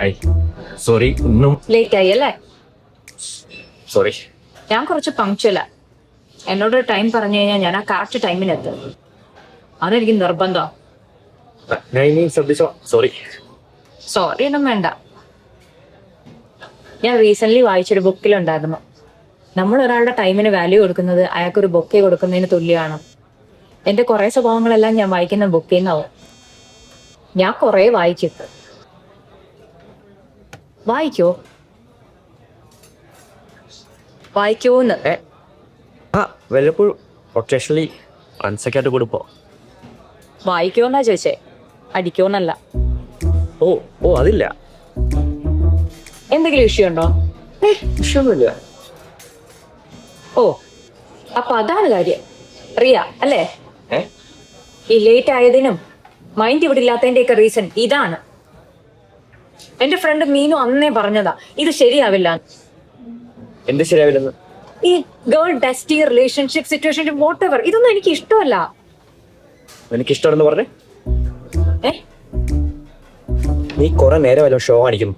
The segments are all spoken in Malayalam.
ഐ സോറി ഒന്നും ലേറ്റ് ആയി അല്ലേ? സോറി. ഞാൻ കുറച്ച് പങ്ക്ച്വലാ. എന്നോട് ടൈം പറഞ്ഞു കഴിഞ്ഞാൽ ഞാൻ ആ കറക്റ്റ് ടൈമിനെത്തും. അതെനിക്ക് നിർബന്ധം. ഞാൻ ഇനി ശ്രദ്ധിച്ചോ. സോറി. സോറി ഒന്നും വേണ്ട. ഞാൻ റീസെന്റ് വായിച്ചൊരു ബുക്കിലുണ്ടായിരുന്നു, നമ്മൾ ഒരാളുടെ ടൈമിന് വാല്യൂ കൊടുക്കുന്നത് അയാൾക്കൊരു ബൊക്കെ കൊടുക്കുന്നതിന് തുല്യമാണ്. എന്റെ കുറെ സ്വഭാവങ്ങളെല്ലാം ഞാൻ വായിക്കുന്ന ബുക്കിൽ നിന്നാവും. ഞാൻ കുറെ വായിക്കും. വായിക്കോ? വായിക്കോന്ന്. ആ വല്ലപ്പോഴും ഒക്കേഷണലി അൺസെക്കായിട്ട് കൊടുപ്പോ. വായിക്കോന്നാ ചോദിച്ചേ, അടിക്കോന്നല്ല. ഓ ഓ അതില്ല. എന്തെങ്കിലും ഇഷ്യൂ ഉണ്ടോ? ഇഷ്ടമൊന്നുമില്ല. ഓ അപ്പൊ അതാണ് കാര്യം. റിയ അല്ലേ? ഏ ഈ ലേറ്റ് ആയതിനും മൈൻഡ് ഇവിടെ ഇല്ലാത്തതിന്റെ ഒക്കെ റീസൺ ഇതാണ്. എന്റെ ഫ്രണ്ട് മീനു അന്നേ പറഞ്ഞതാ ഇത് ശരിയാവില്ല. എന്ത് ശരിയാവില്ലെന്ന്? ഈ girl dusty relationship situation vote ever, ഇതൊന്നും എനിക്ക് ഇഷ്ടമല്ല. എനിക്കിഷ്ടമാണെന്ന് പറഞ്ഞേ? ഏ നീ കുറെ നേരം വല്ല ഷോ കാണിക്കുന്നു.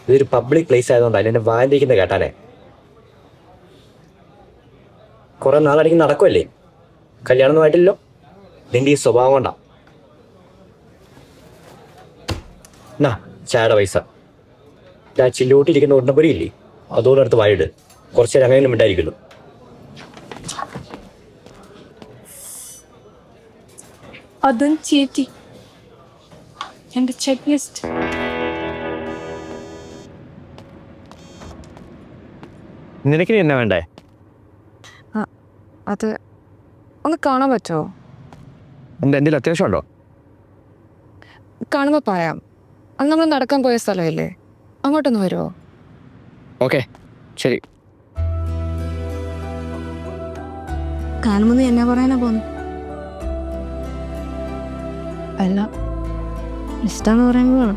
ഇതൊരു പബ്ലിക് പ്ലേസ് ആയതുകൊണ്ടല്ല എന്നെ വാങ്ങിയിരിക്കുന്നത് കേട്ടാലേ. കുറെ നാളടിക്ക് നടക്കുമല്ലേ, കല്യാണമൊന്നും ആയിട്ടില്ലല്ലോ. നിന്റെ ഈ സ്വഭാവം കൊണ്ടാ. എന്നാ ചായയുടെ പൈസ. ഞാൻ ചില്ലൂട്ടിരിക്കുന്ന ഉരുണ്ടപ്പൊരി ഇല്ലേ, അതോടെ അടുത്ത് വായിട്ട് കുറച്ച് നേരം അങ്ങനെ മിണ്ടായിരിക്കുള്ളൂ. അതും ചേച്ചി എന്റെ ചെക്ക് ലിസ്റ്റ്. നിനക്കിനി എന്നാ വേണ്ടേ? അത് ഒന്ന് കാണാൻ പറ്റുമോ? എന്തെങ്കിലും അത്യാവശ്യം ഉണ്ടോ? കാണുമ്പോൾ പറയാം. അത് നമ്മൾ നടക്കാൻ പോയ സ്ഥലമല്ലേ, അങ്ങോട്ടൊന്ന് വരുമോ? ഓക്കെ ശരി. കാണുമ്പോൾ നീ എന്നാ പറയാനാ പോന്നു? അല്ല, ഇഷ്ടമെന്ന് പറയുമ്പോൾ